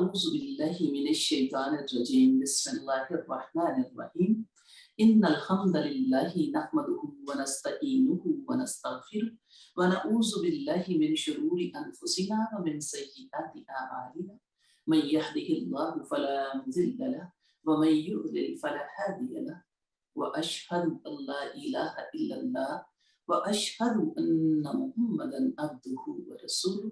أعوذ بالله من الشيطان الرجيم بسم الله الرحمن الرحيم إن الحمد لله نحمده ونستعينه ونستغفره ونعوذ بالله من شرور أنفسنا ومن سيئات أعمالنا من يهده الله فلا مضل له ومن يضلل فلا هادي له وأشهد أن لا إله إلا الله وأشهد أن محمدا عبده ورسوله।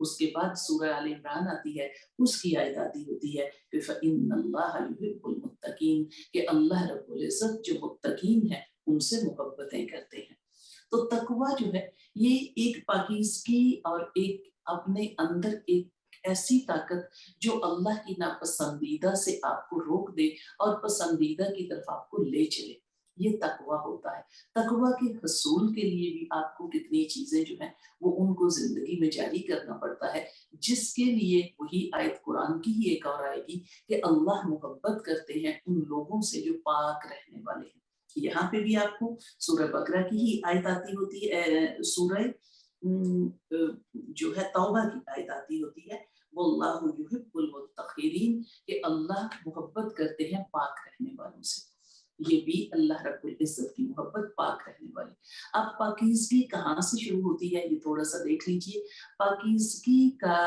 اس کے بعد سورہ آل عمران آتی ہے، اس کی آیت آتی ہوتی ہے کہ فَإِنَّ اللَّهَ يُحِبُّ الْمُتَّقِينَ، کہ اللہ رب العزت جو متقین ہیں ان سے محبتیں کرتے ہیں۔ تو تقوی جو ہے یہ ایک پاکیزگی اور ایک اپنے اندر ایک ایسی طاقت جو اللہ کی ناپسندیدہ سے آپ کو روک دے اور پسندیدہ کی طرف آپ کو لے چلے، یہ تقوی ہوتا ہے۔ تقوی کے حصول کے لیے بھی آپ کو کتنی چیزیں جو ہیں وہ ان کو زندگی میں جاری کرنا پڑتا ہے، جس کے لیے وہی آیت قرآن کی ہی ایک اور آئے گی کہ اللہ محبت کرتے ہیں ان لوگوں سے جو پاک رہنے والے ہیں۔ یہاں پہ بھی آپ کو سورہ بقرہ کی ہی آیت آتی ہوتی ہے، سورہ جو ہے توبہ کی آیت آتی ہوتی ہے، واللہ یحب المتطہرین، کہ اللہ محبت کرتے ہیں پاک رہنے والوں سے۔ یہ بھی اللہ رب العزت کی محبت پاک رہنے والی۔ اب پاکیزگی کہاں سے شروع ہوتی ہے یہ تھوڑا سا دیکھ لیجئے۔ پاکیزگی کا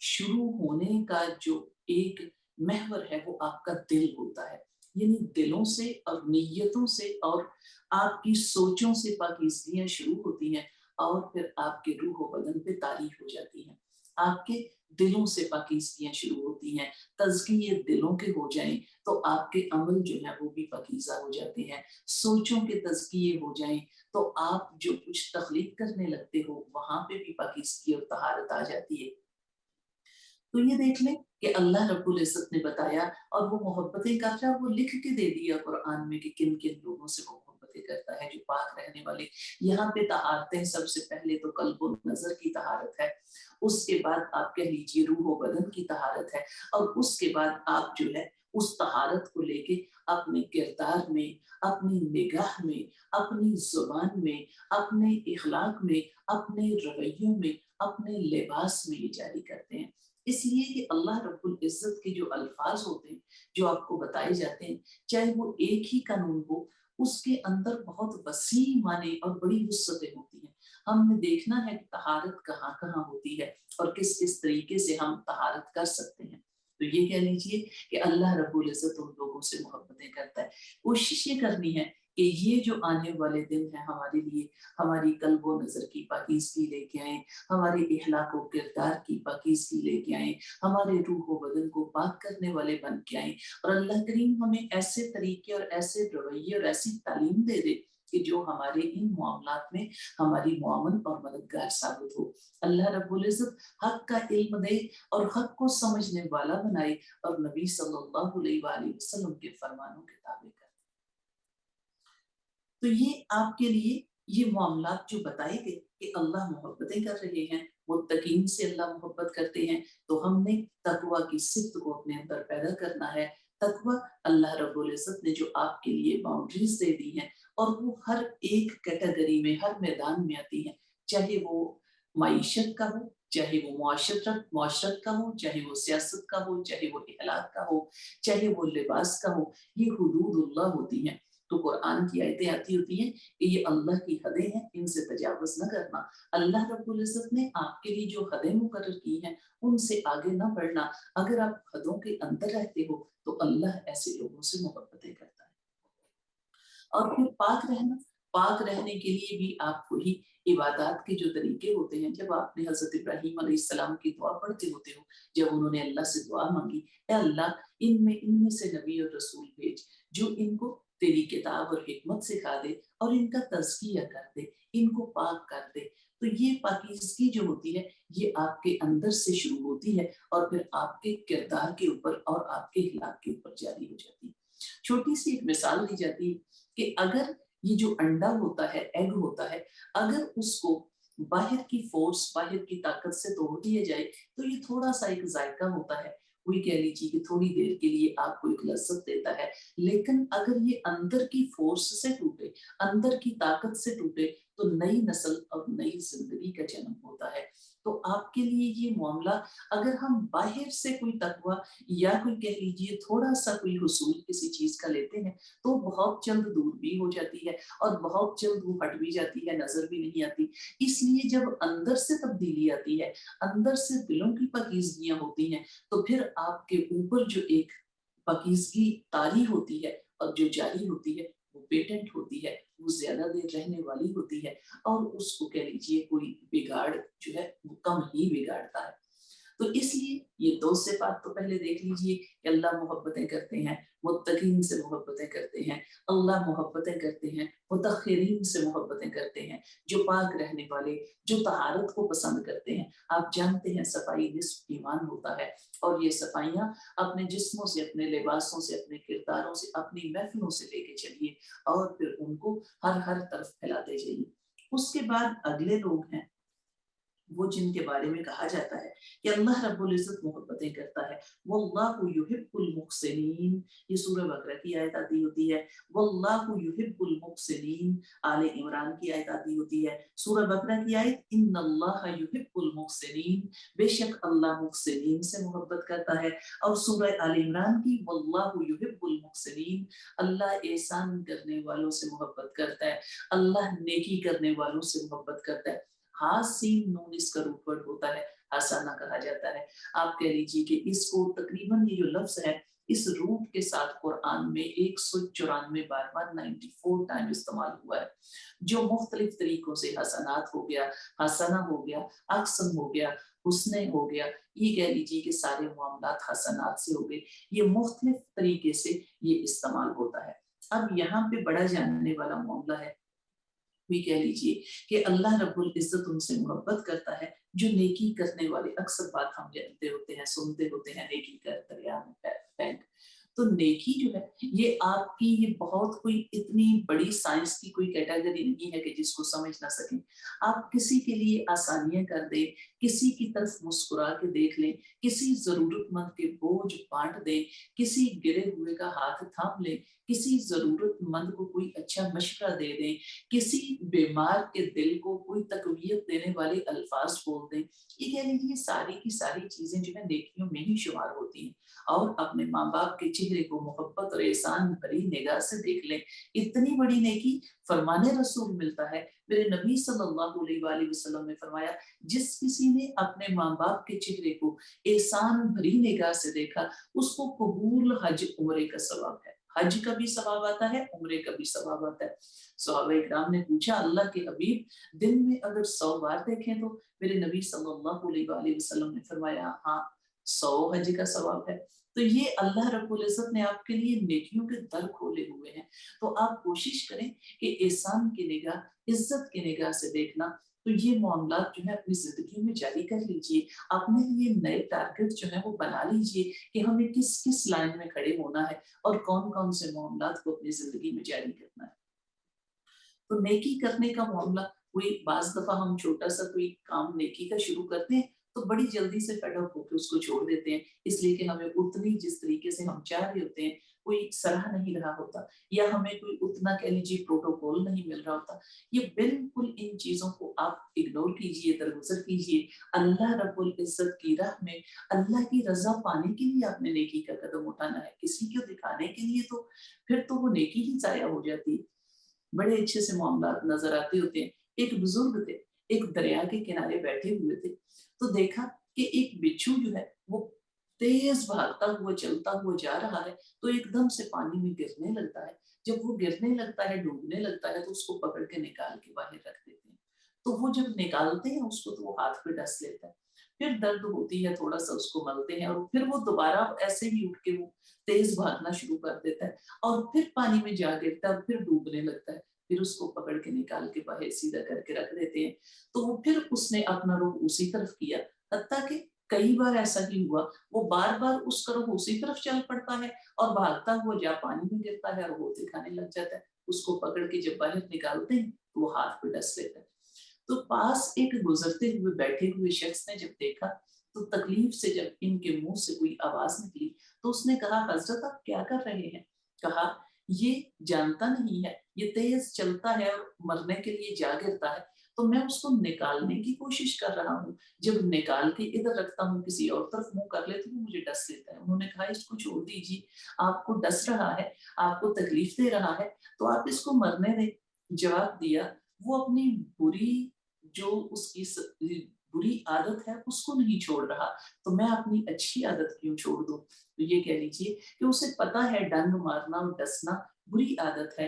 شروع ہونے کا جو ایک محور ہے وہ آپ کا دل ہوتا ہے، یعنی دلوں سے اور نیتوں سے اور آپ کی سوچوں سے پاکیزگیاں شروع ہوتی ہیں اور پھر آپ کے روح و بدن پہ طاری ہو جاتی ہیں۔ آپ کے دلوں سے پاکیزگیاں شروع ہوتی ہیں، تزکیے دلوں کے ہو جائیں تو آپ کے عمل جو ہے وہ بھی پاکیزہ ہو جاتے ہیں، سوچوں کے تزکیے ہو جائیں تو آپ جو کچھ تخلیق کرنے لگتے ہو وہاں پہ بھی پاکیزگی اور طہارت آ جاتی ہے۔ تو یہ دیکھ لیں کہ اللہ رب العزت نے بتایا اور وہ محبتیں کرتا ہے، وہ لکھ کے دے دیا قرآن میں کہ کن کن لوگوں سے وہ محبتیں کرتا ہے، جو پاک رہنے والے۔ یہاں پہ طہارتیں سب سے پہلے تو قلب و نظر کی طہارت ہے، اس کے بعد آپ کہہ لیجیے روح و بدن کی طہارت ہے، اور اس کے بعد آپ جو ہے اس طہارت کو لے کے اپنے کردار میں، اپنی نگاہ میں، اپنی زبان میں، اپنے اخلاق میں، اپنے رویوں میں، اپنے لباس میں یہ جاری کرتے ہیں۔ اس لیے کہ اللہ رب العزت کے جو الفاظ ہوتے ہیں جو آپ کو بتائے جاتے ہیں، چاہے وہ ایک ہی قانون ہو، اس کے اندر بہت وسیع معنی اور بڑی وسعتیں ہوتی ہیں۔ ہم نے دیکھنا ہے کہ طہارت کہاں کہاں ہوتی ہے اور کس کس طریقے سے ہم طہارت کر سکتے ہیں۔ تو یہ کہہ لیجئے کہ اللہ رب العزت ان لوگوں سے محبتیں کرتا ہے۔ کوشش یہ کرنی ہے کہ یہ جو آنے والے دن ہیں ہمارے لیے ہماری قلب و نظر کی پاکیزگی لے کے آئیں، ہمارے اخلاق و کردار کی پاکیزگی لے کے آئیں، ہمارے روح و بدن کو پاک کرنے والے بن کے آئیں، اور اللہ کریم ہمیں ایسے طریقے اور ایسے رویے اور ایسی تعلیم دے دے کہ جو ہمارے ان معاملات میں ہماری معاون اور مددگار ثابت ہو۔ اللہ رب العزت حق کا علم دے اور حق کو سمجھنے والا بنائے اور نبی صلی اللہ علیہ وآلہ وسلم کے فرمانوں کے تابع کرے۔ تو یہ آپ کے لیے یہ معاملات جو بتائے گئے کہ اللہ محبتیں کر رہے ہیں، متقین سے اللہ محبت کرتے ہیں، تو ہم نے تقوی کی صفت کو اپنے اندر پیدا کرنا ہے۔ تقوی اللہ رب العزت نے جو آپ کے لیے باؤنڈریز دے دی ہیں اور وہ ہر ایک کیٹیگری میں، ہر میدان میں آتی ہیں، چاہے وہ معیشت کا ہو، چاہے وہ معاشرت کا ہو، چاہے وہ سیاست کا ہو، چاہے وہ اخلاق کا ہو، چاہے وہ لباس کا ہو، یہ حدود اللہ ہوتی ہیں۔ تو قرآن کی آیتیں آتی ہوتی ہیں کہ یہ اللہ کی حدیں ہیں، ان سے تجاوز نہ کرنا۔ اللہ رب العزت نے آپ کے لیے جو حدیں مقرر کی ہیں ان سے آگے نہ بڑھنا۔ اگر آپ حدوں کے اندر رہتے ہو تو اللہ ایسے لوگوں سے محبتیں کرتا ہے۔ اور پھر پاک رہنے کے لیے بھی آپ وہی عبادات کے جو طریقے ہوتے ہیں، جب آپ نے حضرت ابراہیم علیہ السلام کی دعا پڑھتے ہوتے ہو، جب انہوں نے اللہ سے دعا مانگی، اے اللہ ان میں سے نبی اور رسول بھیج جو ان کو تیری کتاب اور حکمت سکھا دے اور ان کا تزکیہ کر دے، ان کو پاک کر دے۔ تو یہ پاکیزگی جو ہوتی ہے یہ آپ کے اندر سے شروع ہوتی ہے اور پھر آپ کے کردار کے اوپر اور آپ کے اخلاق کے اوپر جاری ہو جاتی ہے۔ چھوٹی سی ایک مثال دی جاتی ہے کہ اگر یہ جو انڈا ہوتا ہے، ایگ ہوتا ہے، اگر اس کو باہر کی فورس، باہر کی طاقت سے توڑ دیا جائے تو یہ تھوڑا سا ایک ذائقہ ہوتا ہے، وہی کہہ لیجیے کہ تھوڑی دیر کے لیے آپ کو ایک لذت دیتا ہے، لیکن اگر یہ اندر کی فورس سے ٹوٹے، اندر کی طاقت سے ٹوٹے تو نئی نسل اور نئی زندگی کا جنم ہوتا ہے۔ تو آپ کے لیے یہ معاملہ، اگر ہم باہر سے کوئی تقوی یا کوئی کہہ لیجیے تھوڑا سا کوئی حصول کسی چیز کا لیتے ہیں تو بہت جلد دور بھی ہو جاتی ہے اور بہت جلد وہ ہٹ بھی جاتی ہے، نظر بھی نہیں آتی۔ اس لیے جب اندر سے تبدیلی آتی ہے، اندر سے دلوں کی پاکیزگیاں ہوتی ہیں، تو پھر آپ کے اوپر جو ایک پاکیزگی طاری ہوتی ہے اور جو جاری ہوتی ہے وہ پیٹنٹ ہوتی ہے، وہ زیادہ دیر رہنے والی ہوتی ہے، اور اس کو کہہ لیجیے کوئی بگاڑ جو ہے وہ کم ہی بگاڑتا ہے۔ تو اس لیے یہ دو صفات تو پہلے دیکھ لیجئے کہ اللہ محبتیں کرتے ہیں، متقین سے محبتیں کرتے ہیں، اللہ محبتیں کرتے ہیں، متخرین سے محبتیں کرتے ہیں، جو پاک رہنے والے، جو طہارت کو پسند کرتے ہیں۔ آپ جانتے ہیں صفائی نصف ایمان ہوتا ہے، اور یہ صفائیاں اپنے جسموں سے، اپنے لباسوں سے، اپنے کرداروں سے، اپنی محفلوں سے لے کے چلیے، اور پھر ان کو ہر طرف پھیلاتے جائیے۔ اس کے بعد اگلے لوگ ہیں وہ جن کے بارے میں کہا جاتا ہے کہ اللہ رب العزت محبتیں کرتا ہے، واللہ یحب المحسنین، یہ سورہ بقرہ کی آیت آتی ہوتی ہے، واللہ یحب المحسنین آل عمران کی آیت آتی ہوتی ہے، سورہ بقرہ کی آیت ان اللہ یحب المحسنین، بے شک اللہ محسنین سے محبت کرتا ہے، اور سورہ آل عمران کی واللہ یحب المحسنین، اللہ احسان کرنے والوں سے محبت کرتا ہے، اللہ نیکی کرنے والوں سے محبت کرتا ہے۔ سین نون اس کا روٹ ورڈ ہوتا ہے، حسانہ کہا جاتا ہے۔ آپ کہہ لیجیے کہ اس کو تقریباً یہ جو لفظ ہے اس روٹ کے ساتھ قرآن میں 194 بار 194 ٹائم استعمال ہوا ہے، جو مختلف طریقوں سے حسنات ہو گیا، حسنہ ہو گیا، احسن ہو گیا، حسنے ہو گیا، یہ کہہ لیجیے کہ سارے معاملات حسنات سے ہو گئے، یہ مختلف طریقے سے یہ استعمال ہوتا ہے۔ اب یہاں پہ بڑا جاننے والا معاملہ ہے، بھی کہہ لیجیے کہ اللہ رب العزت ان سے محبت کرتا ہے جو نیکی کرنے والے۔ اکثر بات ہم جانتے ہوتے ہیں، سنتے ہوتے ہیں، نیکی کر دریا میں پھینک۔ تو نیکی جو ہے یہ آپ کی یہ بہت کوئی اتنی بڑی سائنس کی کوئی کیٹیگری نہیں ہے کہ جس کو سمجھ نہ سکیں۔ آپ کسی کے لیے آسانیاں کر دیں، کسی کی طرف مسکرا کے دیکھ لیں، کسی ضرورت مند کے بوجھ بانٹ دیں، کسی گرے ہوئے کا ہاتھ تھام لیں، کسی ضرورت مند کو کوئی اچھا مشورہ دے دیں، کسی بیمار کے دل کو کوئی تقویت دینے والے الفاظ بول دیں، یہ کہہ لیجیے ساری کی ساری چیزیں جو ہے نیکیوں میں ہی شمار ہوتی ہیں۔ اور اپنے ماں باپ کے چہرے کو محبت اور احسان بھری نگاہ سے دیکھ لیں، اتنی بڑی نیکی۔ فرمان رسول ملتا ہے، میرے نبی صلی اللہ علیہ وآلہ وسلم نے فرمایا جس کسی نے اپنے ماں باپ کے چہرے کو احسان بھری نگاہ سے دیکھا اس کو قبول حج عمرے کا ثواب ہے۔ حج کا بھی ثواب آتا ہے، عمرے کا بھی ثواب آتا ہے۔ صحابہ اکرام نے پوچھا اللہ کے حبیب دن میں اگر 100 بار دیکھیں تو؟ میرے نبی صلی اللہ علیہ وآلہ وسلم نے فرمایا ہاں 100 حج کا ثواب ہے۔ تو یہ اللہ رب العزت نے آپ کے لیے نیکیوں کے در کھولے ہوئے ہیں، تو آپ کوشش کریں کہ احسان کی نگاہ، عزت کی نگاہ سے دیکھنا۔ تو یہ معاملات جو ہے اپنی زندگی میں جاری کر لیجئے، اپنے لیے نئے ٹارگٹ جو ہے وہ بنا لیجئے کہ ہمیں کس کس لائن میں کھڑے ہونا ہے اور کون کون سے معاملات کو اپنی زندگی میں جاری کرنا ہے۔ تو نیکی کرنے کا معاملہ، کوئی بعض دفعہ ہم چھوٹا سا کوئی کام نیکی کا شروع کرتے ہیں تو بڑی جلدی سے فیڈ اپ ہو کے اس کو چھوڑ دیتے ہیں، اس لیے کہ ہمیں اتنی جس طریقے سے ہم چاہ رہے ہوتے ہیں کوئی سراہ نہیں رہا ہوتا، یا ہمیں کوئی اتنا کہہ لیجیے پروٹوکول نہیں مل رہا ہوتا۔ یہ بالکل ان چیزوں کو آپ اگنور کیجئے، درگزر کیجئے۔ اللہ رب العزت کی راہ میں اللہ کی رضا پانے کے لیے آپ نے نیکی کا قدم اٹھانا ہے، کسی کو دکھانے کے لیے تو پھر تو وہ نیکی ہی ضائع ہو جاتی ہے۔ بڑے اچھے سے معاملات نظر آتے ہوتے ہیں۔ ایک بزرگ تھے، ایک دریا کے کنارے بیٹھے ہوئے تھے، تو دیکھا کہ ایک بچھو جو ہے وہ تیز بھاگتا ہوا چلتا ہوا جا رہا ہے، تو ایک دم سے پانی میں گرنے لگتا ہے۔ جب وہ گرنے لگتا ہے، ڈوبنے لگتا ہے، تو اس کو پکڑ کے نکال کے باہر رکھ دیتے ہیں۔ تو وہ جب نکالتے ہیں اس کو تو وہ ہاتھ پہ ڈس لیتا ہے، پھر درد ہوتی ہے، تھوڑا سا اس کو ملتے ہیں، اور پھر وہ دوبارہ ایسے ہی اٹھ کے وہ تیز بھاگنا شروع کر دیتا ہے، اور پھر پانی میں جا گرتا ہے اور پھر ڈوبنے لگتا ہے۔ پھر اس کو پکڑ کے نکال کے باہر سیدھا کر کے رکھ دیتے ہیں، تو وہ پھر اس نے اپنا رخ اسی طرف کیا، حتیٰ کہ کئی بار ایسا ہی ہوا، وہ بار بار اس کا رخ اسی طرف چل پڑتا ہے اور بھاگتا ہوا جا پانی میں گرتا ہے اور وہ دکھانے لگ جاتا ہے۔ اس کو پکڑ کے جب باہر نکالتے ہیں تو وہ ہاتھ پہ ڈس لیتا ہے۔ تو پاس ایک گزرتے ہوئے بیٹھے ہوئے شخص نے جب دیکھا تو تکلیف سے جب ان کے منہ سے کوئی آواز نکلی تو اس نے کہا حضرت آپ کیا کر رہے ہیں؟ کہا یہ جانتا نہیں ہے، یہ تیز چلتا ہے اور مرنے کے لیے جا گرتا ہے، تو میں اس کو نکالنے کی کوشش کر رہا ہوں، جب نکال کے ادھر رکھتا ہوں کسی اور طرف منہ کر لیتا ہوں مجھے ڈس لیتا ہے۔ انہوں نے کہا اس کو چھوڑ دیجیے، آپ کو ڈس رہا ہے، آپ کو تکلیف دے رہا ہے تو آپ اس کو مرنے دیں۔ جواب دیا وہ اپنی بری جو اس کی بری عادت ہے اس کو نہیں چھوڑ رہا، تو میں اپنی اچھی عادت کیوں چھوڑ دوں؟ تو یہ کہہ لیجیے کہ اسے پتا ہے ڈنگ مارنا اور ڈسنا بری عادت ہے،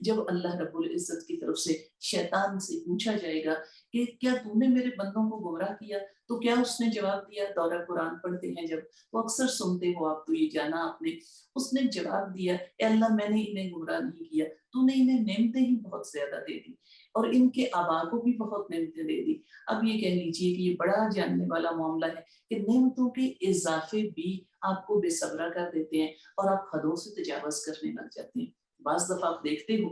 جب اللہ رب العزت کی طرف سے شیطان سے پوچھا جائے گا کہ کیا تم نے میرے بندوں کو گمراہ کیا، تو کیا اس نے جواب دیا؟ دورہ قرآن پڑھتے ہیں جب تو اکثر سنتے ہو آپ، تو یہ جانا آپ نے، اس نے جواب دیا اے اللہ میں نے انہیں گمراہ نہیں کیا، تو نے انہیں نعمتیں ہی بہت زیادہ دے دی اور ان کے آبا کو بھی بہت نعمتیں دے دی۔ اب یہ کہہ لیجیے کہ یہ بڑا جاننے والا معاملہ ہے کہ نعمتوں کے اضافے بھی آپ کو بے صبرا کر دیتے ہیں اور آپ حدوں سے تجاوز کرنے لگ جاتے ہیں۔ بعض دفعہ آپ دیکھتے ہو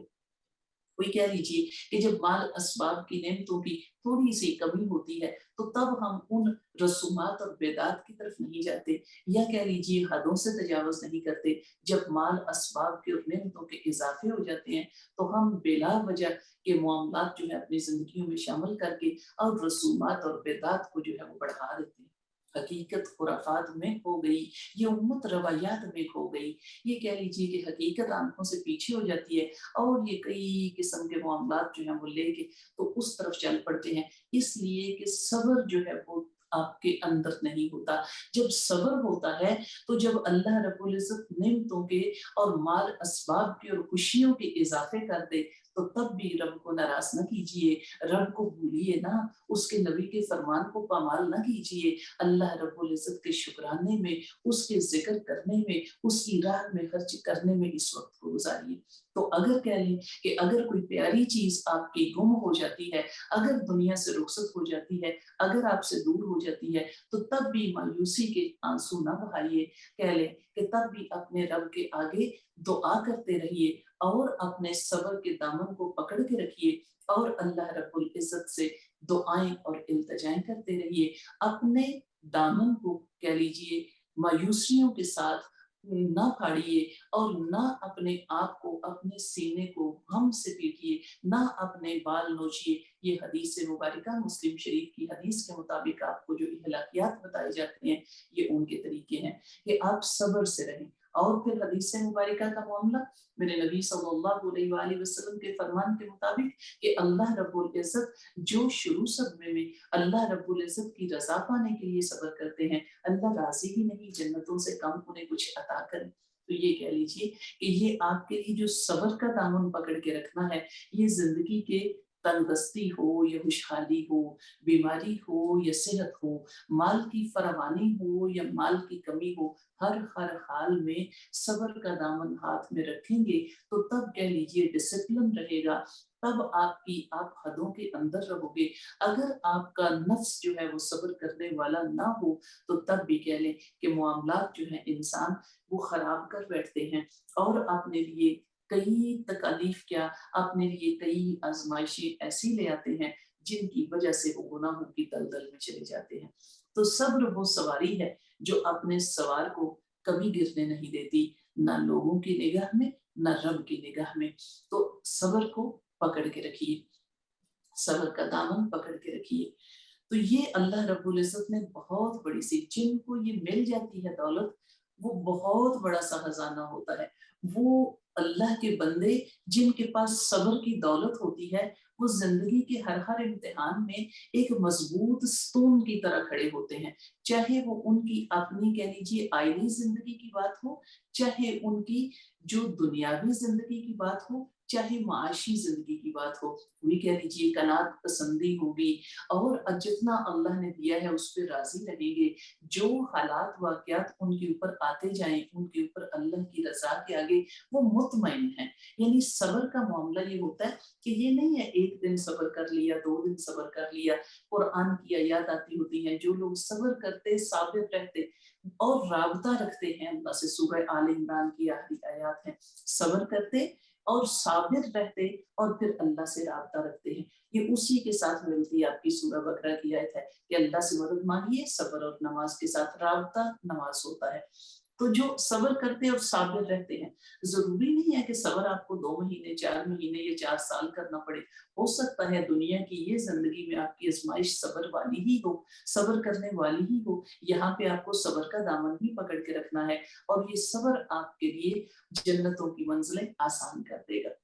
کوئی کہہ لیجیے کہ جب مال اسباب کی نعمتوں کی تھوڑی سی کمی ہوتی ہے تو تب ہم ان رسومات اور بیدات کی طرف نہیں جاتے، یا کہہ لیجیے حدوں سے تجاوز نہیں کرتے۔ جب مال اسباب کے اور نعمتوں کے اضافے ہو جاتے ہیں تو ہم بلا وجہ کے معاملات جو ہے اپنی زندگیوں میں شامل کر کے اور رسومات اور بیدات کو جو ہے وہ بڑھا دیتے ہیں۔ حقیقت خرافات میں ہو گئی، یہ امت روایات میں ہو گئی، یہ کہہ لیجیے کہ حقیقت آنکھوں سے پیچھے ہو جاتی ہے اور یہ کئی قسم کے معاملات جو ہیں وہ لے کے تو اس طرف چل پڑتے ہیں، اس لیے کہ صبر جو ہے وہ آپ کے اندر نہیں ہوتا۔ جب صبر ہوتا ہے تو جب اللہ رب العزت نعمتوں کے اور مال اسباب کے اور خوشیوں کے اضافے کر دے تو تب بھی رب کو ناراض نہ کیجیے، رب کو بھولیے نہ، اس کے نبی کے فرمان کو پامال نہ کیجیے، اللہ رب العزت کے شکرانے میں، اس کے ذکر کرنے میں، اس کی راہ میں خرچ کرنے میں اس وقت کو گزاریے۔ تو اگر کہہ لیں کہ اگر کوئی پیاری چیز آپ کی گم ہو جاتی ہے، اگر دنیا سے رخصت ہو جاتی ہے، اگر آپ سے دور ہو جاتی ہے تو تب بھی مایوسی کے آنسو نہ بہائیے، کہہ لیں کہ تب بھی اپنے رب کے آگے دعا کرتے رہیے اور اپنے صبر کے دامن کو پکڑ کے رکھیے اور اللہ رب العزت سے دعائیں اور التجائیں کرتے رہیے۔ اپنے دامن کو کہہ لیجیے مایوسیوں کے ساتھ نہ پھاڑیے اور نہ اپنے آپ کو، اپنے سینے کو غم سے پیٹیے، نہ اپنے بال نوچیے۔ یہ حدیث مبارکہ مسلم شریف کی حدیث کے مطابق آپ کو جو اخلاقیات بتائے جاتے ہیں یہ ان کے طریقے ہیں کہ آپ صبر سے رہیں۔ اور پھر حدیث مبارکہ کا معاملہ میرے نبی صلی اللہ علیہ وآلہ وسلم کے فرمان کے مطابق کہ اللہ رب العزت جو شروع صدمے میں اللہ رب العزت کی رضا پانے کے لیے صبر کرتے ہیں، اللہ راضی ہی نہیں جنتوں سے کم انہیں کچھ عطا کرے۔ تو یہ کہہ لیجیے کہ یہ آپ کے لیے جو صبر کا دامن پکڑ کے رکھنا ہے، یہ زندگی کے تندرستی ہو یا خوشحالی ہو، بیماری ہو یا صحت ہو، مال کی فراوانی ہو یا مال کی کمی ہو، ہر حال میں صبر کا دامن ہاتھ میں رکھیں گے تو تب کہہ لیجیے ڈسپلن رہے گا، تب آپ حدوں کے اندر رہو گے۔ اگر آپ کا نفس جو ہے وہ صبر کرنے والا نہ ہو تو تب بھی کہہ لیں کہ معاملات جو ہیں انسان وہ خراب کر بیٹھتے ہیں اور اپنے لیے کئی تکالیف کیا، اپنے لیے کئی آزمائشیں ایسی لے آتے ہیں جن کی وجہ سے وہ گناہوں کی دلدل میں چلے جاتے ہیں۔ تو صبر وہ سواری ہے جو اپنے سوار کو کبھی گرنے نہیں دیتی، نہ لوگوں کی نگاہ میں نہ رب کی نگاہ میں۔ تو صبر کو پکڑ کے رکھیے، صبر کا دامن پکڑ کے رکھیے۔ تو یہ اللہ رب العزت نے بہت بڑی سی، جن کو یہ مل جاتی ہے دولت وہ بہت بڑا سا خزانہ ہوتا ہے۔ وہ اللہ کے بندے جن کے پاس صبر کی دولت ہوتی ہے وہ زندگی کے ہر امتحان میں ایک مضبوط ستون کی طرح کھڑے ہوتے ہیں، چاہے وہ ان کی اپنی کہہ لیجیے آئینی زندگی کی بات ہو، چاہے ان کی جو دنیاوی زندگی کی بات ہو، چاہے معاشی زندگی کی بات ہو۔ وہی کہہ لیجیے قناعت پسندی ہوگی اور جتنا اللہ نے دیا ہے اس پہ راضی رہیں گے۔ جو حالات واقعات ان کے اوپر آتے جائیں ان کے اوپر اللہ کی رضا کے آگے وہ مطمئن ہیں۔ یعنی صبر کا معاملہ یہ ہوتا ہے کہ یہ نہیں ہے ایک دن صبر کر لیا، 2 دن صبر کر لیا۔ قرآن کی آیات آتی ہوتی ہیں، جو لوگ صبر کرتے، صابر رہتے اور رابطہ رکھتے ہیں اللہ سے، سورہ آل عمران کی آخری آیات ہیں، صبر کرتے اور صابر رہتے اور پھر اللہ سے رابطہ رکھتے ہیں۔ یہ اسی کے ساتھ ملتی ہے آپ کی سورہ بقرہ کی آیت ہے کہ اللہ سے مدد مانگیے، صبر اور نماز کے ساتھ رابطہ نماز ہوتا ہے۔ تو جو صبر کرتے اور صابر رہتے ہیں، ضروری نہیں ہے کہ صبر آپ کو 2 مہینے، 4 مہینے یا 4 سال کرنا پڑے۔ ہو سکتا ہے دنیا کی یہ زندگی میں آپ کی آزمائش صبر والی ہی ہو، صبر کرنے والی ہی ہو، یہاں پہ آپ کو صبر کا دامن ہی پکڑ کے رکھنا ہے اور یہ صبر آپ کے لیے جنتوں کی منزلیں آسان کر دے گا۔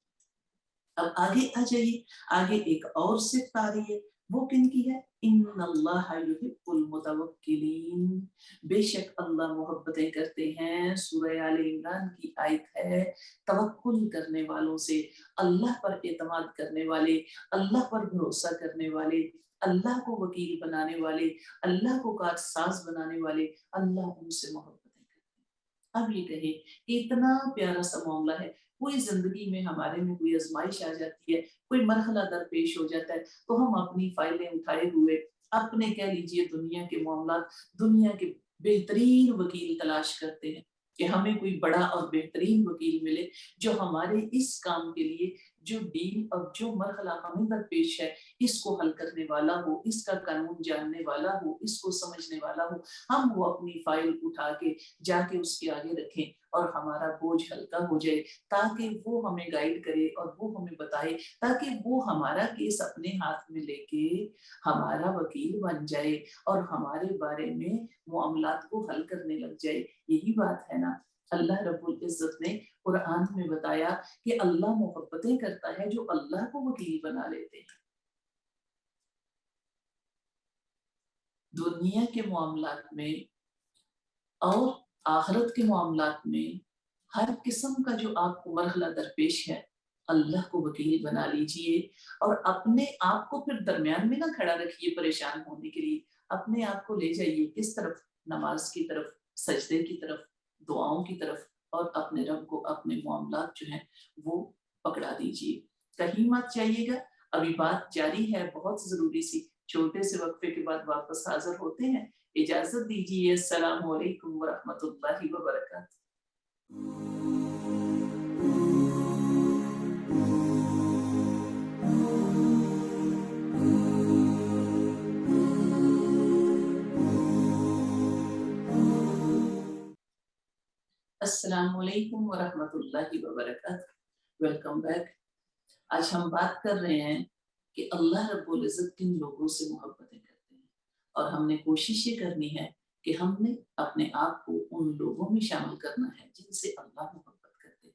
اب آگے آ جائیے، آگے ایک اور صفت آ رہی ہے وہ کن کی ہے؟ ان اللہ یحب المتوکلین، بے شک اللہ محبتیں کرتے ہیں، سورہ آل عمران کی آیت ہے، توکل کرنے والوں سے، اللہ پر اعتماد کرنے والے، اللہ پر بھروسہ کرنے والے، اللہ کو وکیل بنانے والے، اللہ کو کارساز بنانے والے، اللہ ان سے محبتیں کرتے ہیں۔ اب یہ کہے کہ اتنا پیارا سا معاملہ ہے، کوئی زندگی میں ہمارے میں کوئی آزمائش آ جاتی ہے، کوئی مرحلہ درپیش ہو جاتا ہے، تو ہم اپنی فائلیں اٹھائے ہوئے اپنے کہہ لیجئے دنیا کے معاملات، دنیا کے بہترین وکیل تلاش کرتے ہیں کہ ہمیں کوئی بڑا اور بہترین وکیل ملے جو ہمارے اس کام کے لیے جو ڈیل اور جو مرحلہ ہمیں درپیش ہے اس کو حل کرنے والا ہو، اس کا قانون جاننے والا ہو، اس کو سمجھنے والا ہو۔ ہم وہ اپنی فائل اٹھا کے جا کے اس کے آگے رکھیں اور ہمارا بوجھ ہلکا ہو جائے، تاکہ وہ ہمیں گائیڈ کرے اور وہ ہمیں بتائے، تاکہ وہ ہمارا کیس اپنے ہاتھ میں لے کے ہمارا وکیل بن جائے اور ہمارے بارے میں معاملات کو حل کرنے لگ جائے۔ یہی بات ہے نا، اللہ رب العزت نے قرآن میں بتایا کہ اللہ محبتیں کرتا ہے جو اللہ کو وکیل بنا لیتے ہیں۔ دنیا کے معاملات میں اور آخرت کے معاملات میں ہر قسم کا جو آپ کو مرحلہ درپیش ہے، اللہ کو وکیل بنا لیجئے اور اپنے آپ کو پھر درمیان میں نہ کھڑا رکھیے پریشان ہونے کے لیے، اپنے آپ کو لے جائیے کس طرف؟ نماز کی طرف، سجدے کی طرف، دعاؤں کی طرف، اور اپنے رب کو اپنے معاملات جو ہیں وہ پکڑا دیجئے، کہیں مت جائیے گا۔ ابھی بات جاری ہے بہت ضروری سی، چھوٹے سے وقفے کے بعد واپس حاضر ہوتے ہیں۔ اجازت دیجیے، السلام علیکم ورحمۃ اللہ وبرکاتہ۔ السلام علیکم ورحمۃ اللہ وبرکاتہ۔ Welcome back. آج ہم بات کر رہے ہیں کہ اللہ رب العزت کن لوگوں سے محبتیں کرتے ہیں، اور ہم نے کوشش یہ کرنی ہے کہ ہم نے اپنے آپ کو ان لوگوں میں شامل کرنا ہے جن سے اللہ محبت کرتے ہیں۔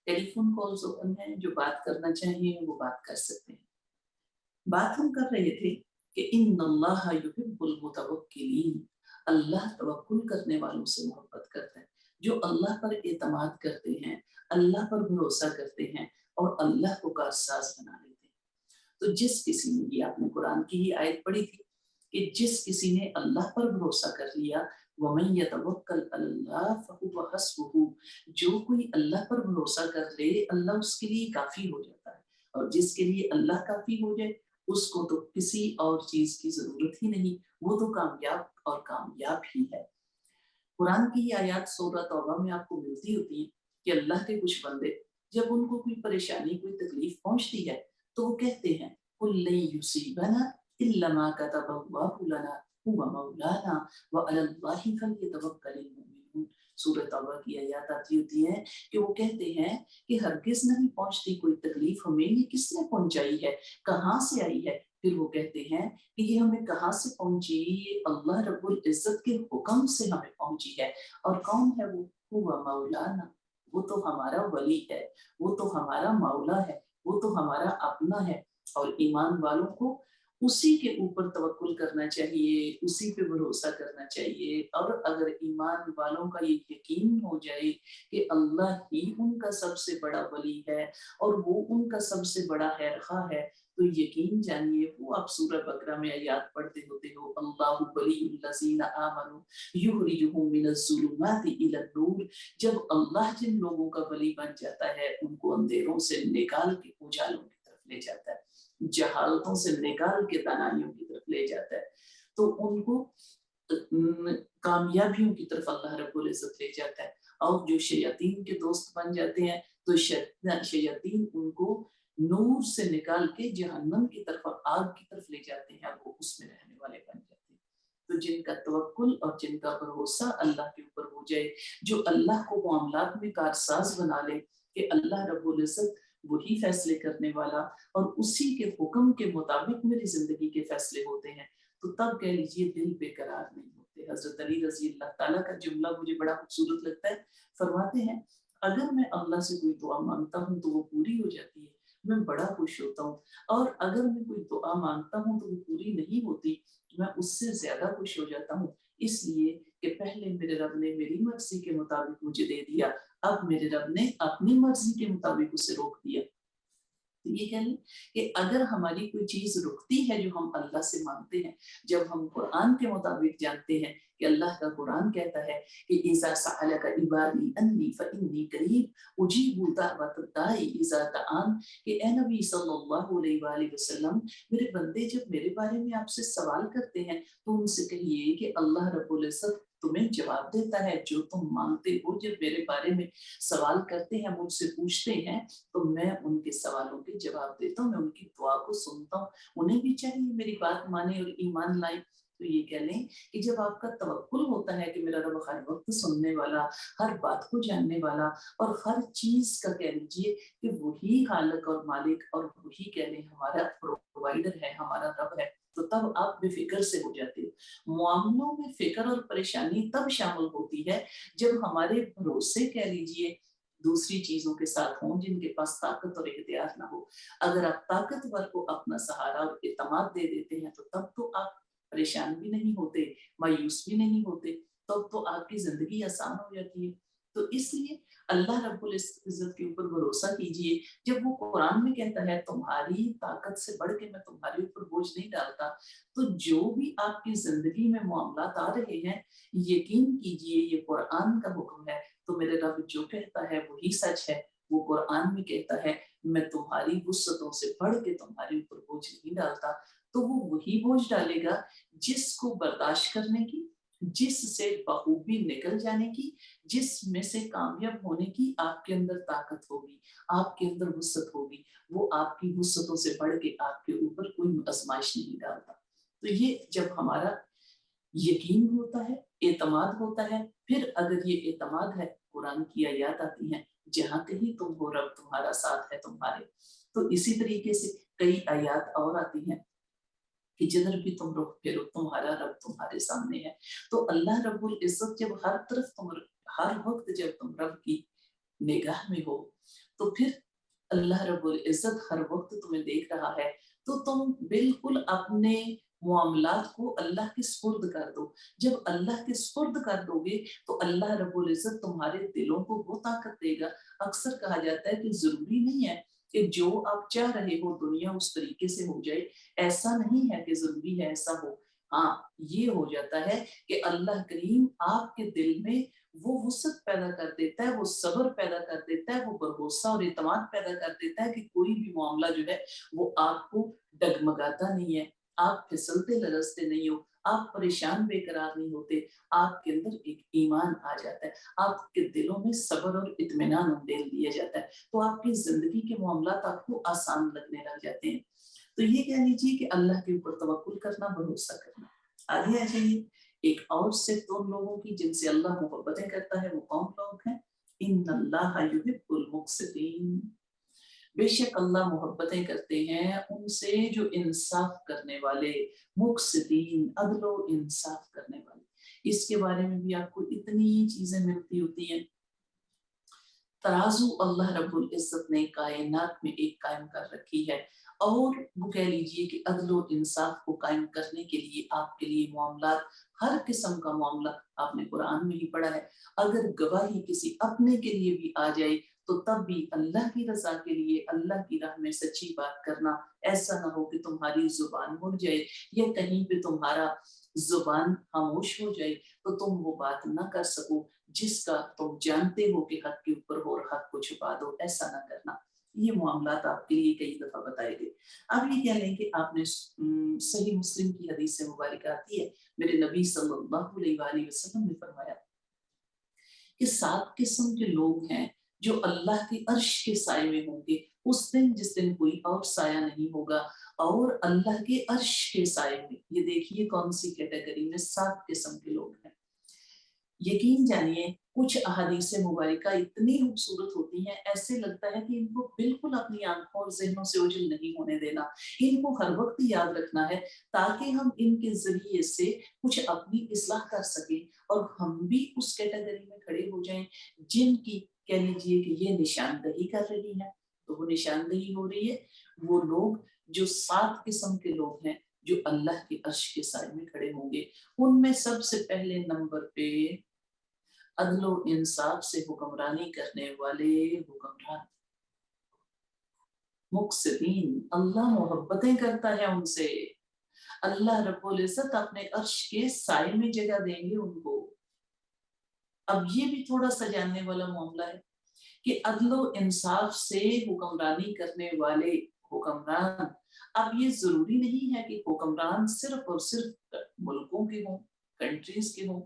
ٹیلی فون کالز اوپن ہیں، جو بات کرنا چاہیے وہ بات کر سکتے ہیں۔ بات ہم کر رہے تھے کہ ان اللہ یحب المتوکلین، اللہ توکل کرنے والوں سے محبت کرتا ہے، جو اللہ پر اعتماد کرتے ہیں، اللہ پر بھروسہ کرتے ہیں اور اللہ کو کارساز بنا لیتے ہیں۔ تو جس کسی نے، یہ آپ نے قرآن کی ہی آیت پڑھی تھی کہ جس کسی نے اللہ پر بھروسہ کر لیا، وَمَن يَتَوَكَّلْ عَلَى اللَّهِ فَهُوَ حَسْبُهُ، جو کوئی اللہ پر بھروسہ کر لے اللہ اس کے لیے کافی ہو جاتا ہے، اور جس کے لیے اللہ کافی ہو جائے اس کو تو کسی اور چیز کی ضرورت ہی نہیں، وہ تو کامیاب اور کامیاب ہی ہے۔ قرآن کی یہ آیات سورہ توبہ میں آپ کو ملتی ہوتی ہیں کہ اللہ کے کچھ بندے جب ان کو کوئی پریشانی، کوئی تکلیف پہنچتی ہے تو وہ کہتے ہیں قُل لَن يُصِيبَنَا إِلَّا مَا كَتَبَ اللَّهُ لَنَا هُوَ مَوْلَانَا وَعَلَى اللَّهِ فَلْيَتَوَكَّلِ الْمُؤْمِنُونَ۔ سورہ توبہ کی آیات آتی ہوتی ہیں کہ وہ کہتے ہیں کہ ہرگز نہیں پہنچتی کوئی تکلیف ہمیں، یہ کس نے پہنچائی ہے، کہاں سے آئی ہے؟ پھر وہ کہتے ہیں کہ یہ ہمیں کہاں سے پہنچی، یہ اللہ رب العزت کے حکم سے ہمیں پہنچی ہے۔ اور کون ہے وہ؟ ہوا مولانا، وہ تو ہمارا ولی ہے، وہ تو ہمارا مولا ہے، وہ تو ہمارا اپنا ہے۔ اور ایمان والوں کو اسی کے اوپر توکل کرنا چاہیے، اسی پہ بھروسہ کرنا چاہیے۔ اور اگر ایمان والوں کا یہ یقین ہو جائے کہ اللہ ہی ان کا سب سے بڑا ولی ہے اور وہ ان کا سب سے بڑا خیرخواہ ہے، تو یقین جانیے، وہ آپ سورہ بقرہ میں آیات پڑھتے ہوتے ہو، اللہ ولی الذین آمنوا یخرجہم من الظلمات الی النور، جب اللہ جن لوگوں کا ولی بن جاتا ہے ان کو اندھیروں سے نکال کے اجالوں کی طرف لے جاتا ہے، جہالتوں سے نکال کے دانائیوں کی طرف لے جاتا ہے، تو ان کو کامیابیوں کی طرف اللہ رب العزت لے جاتا ہے۔ اور جو شیاطین کے دوست بن جاتے ہیں تو شیاطین ان کو نور سے نکال کے جہنم کی طرف اور آگ کی طرف لے جاتے ہیں، وہ اس میں رہنے والے بن جاتے ہیں۔ تو جن کا توکل اور جن کا بھروسہ اللہ کے اوپر ہو جائے، جو اللہ کو معاملات میں کارساز بنا لے کہ اللہ رب العزت وہی فیصلے کرنے والا اور اسی کے حکم کے مطابق میری زندگی کے فیصلے ہوتے ہیں، تو تب کہہ لیجیے دل بے قرار نہیں ہوتے۔ حضرت علی رضی اللہ تعالیٰ کا جملہ مجھے بڑا خوبصورت لگتا ہے، فرماتے ہیں اگر میں اللہ سے کوئی دعا مانگتا ہوں تو وہ پوری ہو جاتی ہے، میں بڑا خوش ہوتا ہوں، اور اگر میں کوئی دعا مانگتا ہوں تو وہ پوری نہیں ہوتی، میں اس سے زیادہ خوش ہو جاتا ہوں، اس لیے کہ پہلے میرے رب نے میری مرضی کے مطابق مجھے دے دیا، اب میرے رب نے اپنی مرضی کے مطابق اسے روک دیا۔ تو یہ کہہ لیں کہ اگر ہماری کوئی چیز رکتی ہے جو ہم اللہ سے مانگتے ہیں، جب ہم قرآن کے مطابق جانتے ہیں کہ اللہ کا قرآن کہتا ہے کہ اِذَا سَأَلَكَ عِبَادِي أَنِّي فَإِنِّي قَرِيبٌ أُجِيبُ دَعْوَةَ الدَّاعِ إِذَا دَعَانِ، کہ اے نبی صلی اللہ علیہ وآلہ وسلم، میرے بندے جب میرے بارے میں آپ سے سوال کرتے ہیں تو ان سے کہیے کہ اللہ رب العزت تمہیں جواب دیتا ہے، جو تم مانگتے ہو جب میرے بارے میں سوال کرتے ہیں، مجھ سے پوچھتے ہیں، تو میں ان کے سوالوں کے جواب دیتا ہوں، میں ان کی دعا کو سنتا ہوں، انہیں بھی چاہیے میری بات مانے اور ایمان لائیں۔ تو یہ کہہ لیں کہ جب آپ کا توکل ہوتا ہے کہ میرا رب ہر وقت سننے والا، ہر بات کو جاننے والا، اور ہر چیز کا کہہ لیجیے کہ وہی خالق اور مالک اور وہی کہہ لیں ہمارا پرووائڈر ہے، ہمارا رب ہے، تو تب آپ بے فکر سے ہو جاتے ہو۔ معاملوں میں فکر اور پریشانی تب شامل ہوتی ہے جب ہمارے بھروسے کہہ لیجیے دوسری چیزوں کے ساتھ ہوں جن کے پاس طاقت اور اختیار نہ ہو۔ اگر آپ طاقتور کو اپنا سہارا اور اعتماد دے دیتے ہیں تو تب تو آپ پریشان بھی نہیں ہوتے، مایوس بھی نہیں ہوتے، تب تو آپ کی زندگی آسان ہو جاتی ہے۔ تو اس لیے اللہ رب العزت کے اوپر بھروسہ کیجئے۔ جب وہ قرآن میں کہتا ہے تمہاری طاقت سے بڑھ کے میں تمہارے اوپر بوجھ نہیں ڈالتا، تو جو بھی آپ کی زندگی میں معاملات آ رہے ہیں، یقین کیجئے یہ قرآن کا حکم ہے، تو میرے رب جو کہتا ہے وہی سچ ہے۔ وہ قرآن میں کہتا ہے میں تمہاری وسعتوں سے بڑھ کے تمہارے اوپر بوجھ نہیں ڈالتا، تو وہ وہی بوجھ ڈالے گا جس کو برداشت کرنے کی، جس سے بخوبی نکل جانے کی، جس میں سے کامیاب ہونے کی آپ کے اندر طاقت ہوگی، آپ کے اندر وسعت ہوگی، وہ آپ کی وسعتوں سے بڑھ کے آپ کے اوپر کوئی آزمائش نہیں ڈالتا۔ تو یہ جب ہمارا یقین ہوتا ہے، اعتماد ہوتا ہے، پھر اگر یہ اعتماد ہے، قرآن کی آیات آتی ہیں جہاں کہیں تم ہو رب تمہارا ساتھ ہے تمہارے، تو اسی طریقے سے کئی آیات اور آتی ہیں کہ جدھر بھی تم رخ پھیرو تمہارا رب تمہارے سامنے ہے۔ تو اللہ رب العزت جب ہر طرف ہر وقت جب تم رب کی نگاہ میں ہو، تو پھر اللہ رب العزت ہر وقت تمہیں دیکھ رہا ہے، تو تم بالکل اپنے معاملات کو اللہ کے سپرد کر دو۔ جب اللہ کے سپرد کر دو گے تو اللہ رب العزت تمہارے دلوں کو وہ طاقت دے گا۔ اکثر کہا جاتا ہے کہ ضروری نہیں ہے کہ جو آپ چاہ رہے ہو دنیا اس طریقے سے ہو جائے، ایسا نہیں ہے کہ ضروری ہے ایسا ہو۔ ہاں، یہ ہو جاتا ہے کہ اللہ کریم آپ کے دل میں وہ وسعت پیدا کر دیتا ہے، وہ صبر پیدا کر دیتا ہے، وہ بھروسہ اور اعتماد پیدا کر دیتا ہے کہ کوئی بھی معاملہ جو ہے وہ آپ کو ڈگمگاتا نہیں ہے، آپ پھسلتے لرزتے نہیں ہو، آپ پریشان بے قرار نہیں ہوتے، آپ کے اندر ایک ایمان آ جاتا ہے، آپ کے دلوں میں صبر اور اطمینان اندیل دیا جاتا ہے، تو آپ کی زندگی کے معاملات آپ کو آسان لگنے لگ جاتے ہیں۔ تو یہ کہہ لیجیے کہ اللہ کے اوپر توکل کرنا، بھروسہ کرنا۔ آگے آ جائیے ایک اور صفت ان لوگوں کی جن سے اللہ محبتیں کرتا ہے، وہ کون لوگ ہیں؟ ان اللہ یحب المقسطین، بے شک اللہ محبتیں کرتے ہیں ان سے جو انصاف کرنے والے، مقسطین، عدل و انصاف کرنے والے۔ اس کے بارے میں بھی آپ کو اتنی چیزیں ملتی ہوتی ہیں۔ ترازو اللہ رب العزت نے کائنات میں ایک قائم کر رکھی ہے، اور وہ کہہ لیجئے کہ عدل و انصاف کو قائم کرنے کے لیے آپ کے لیے معاملات، ہر قسم کا معاملہ آپ نے قرآن میں ہی پڑھا ہے۔ اگر گواہی کسی اپنے کے لیے بھی آ جائے تو تب بھی اللہ کی رضا کے لیے اللہ کی راہ میں سچی بات کرنا، ایسا نہ ہو کہ تمہاری زبان مڑ جائے یا کہیں پہ تمہارا زبان خاموش ہو جائے تو تم وہ بات نہ کر سکو جس کا تم جانتے ہو کہ حق کے اوپر ہو اور حق کو چھپا دو، ایسا نہ کرنا۔ یہ معاملات آپ کے لیے کئی دفعہ بتائے گئے۔ اب یہ کہہ لیں کہ آپ نے صحیح مسلم کی حدیث مبارکہ آتی ہے، میرے نبی صلی اللہ علیہ وآلہ وسلم نے فرمایا کہ 7 قسم کے لوگ ہیں جو اللہ کے عرش کے سائے میں ہوں گے اس دن جس دن کوئی اور سایہ نہیں ہوگا، اور اللہ کے عرش کے سائے میں، یہ دیکھیے کون سی کیٹیگری میں 7 قسم کے لوگ ہیں۔ یقین جانیے کچھ احادیث مبارکہ اتنی خوبصورت ہوتی ہیں، ایسے لگتا ہے کہ ان کو بالکل اپنی آنکھوں اور ذہنوں سے اوجھل نہیں ہونے دینا، ان کو ہر وقت یاد رکھنا ہے تاکہ ہم ان کے ذریعے سے کچھ اپنی اصلاح کر سکیں اور ہم بھی اس کیٹیگری میں کھڑے ہو جائیں جن کی کہہ لیجیے کہ یہ نشاندہی کر رہی ہے۔ تو وہ نشاندہی ہو رہی ہے وہ لوگ جو 7 قسم کے لوگ ہیں جو اللہ کے عرش کے سائے میں کھڑے ہوں گے. ان میں سب سے پہلے نمبر پہ عدل و انصاف سے حکمرانی کرنے والے حکمران. مقسطین، اللہ محبتیں کرتا ہے ان سے. اللہ رب العزت اپنے عرش کے سائے میں جگہ دیں گے ان کو. اب یہ بھی تھوڑا سا جاننے والا معاملہ ہے کہ عدل و انصاف سے حکمرانی کرنے والے حکمران، اب یہ ضروری نہیں ہے کہ حکمران صرف اور صرف ملکوں کے ہوں، کنٹریز کے ہوں.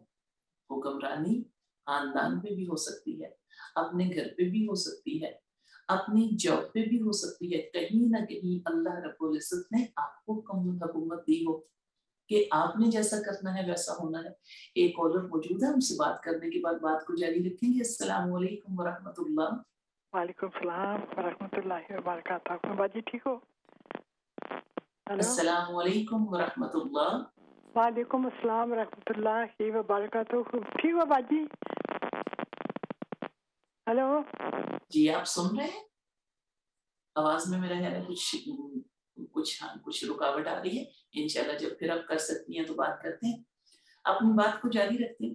حکمرانی خاندان پہ بھی ہو سکتی ہے، اپنے گھر پہ بھی ہو سکتی ہے، اپنی جاب پہ بھی ہو سکتی ہے. کہیں نہ کہیں اللہ رب العزت نے آپ کو حکومت دی ہو کہ آپ نے جیسا کرنا ہے ویسا ہونا ہے. ایک کالر موجود ہے، ہم سے بات کرنے کے بعد بات کو جاری رکھیں گے. السلام علیکم ورحمۃ اللہ. وعلیکم السلام ورحمۃ اللہ وبرکاتہ. باجی ٹھیک ہو؟ السلام علیکم ورحمۃ اللہ. وعلیکم السلام ورحمۃ اللہ وبرکاتہ. ٹھیک ہو باجی؟ ہلو جی آپ سن رہے ہیں؟ آواز میں میرا ہے کچھ رکاوٹ آ رہی ہے. انشاءاللہ جب پھر آپ کر سکتی ہیں تو بات کرتے ہیں. اپنی بات کو جاری رکھتے ہیں.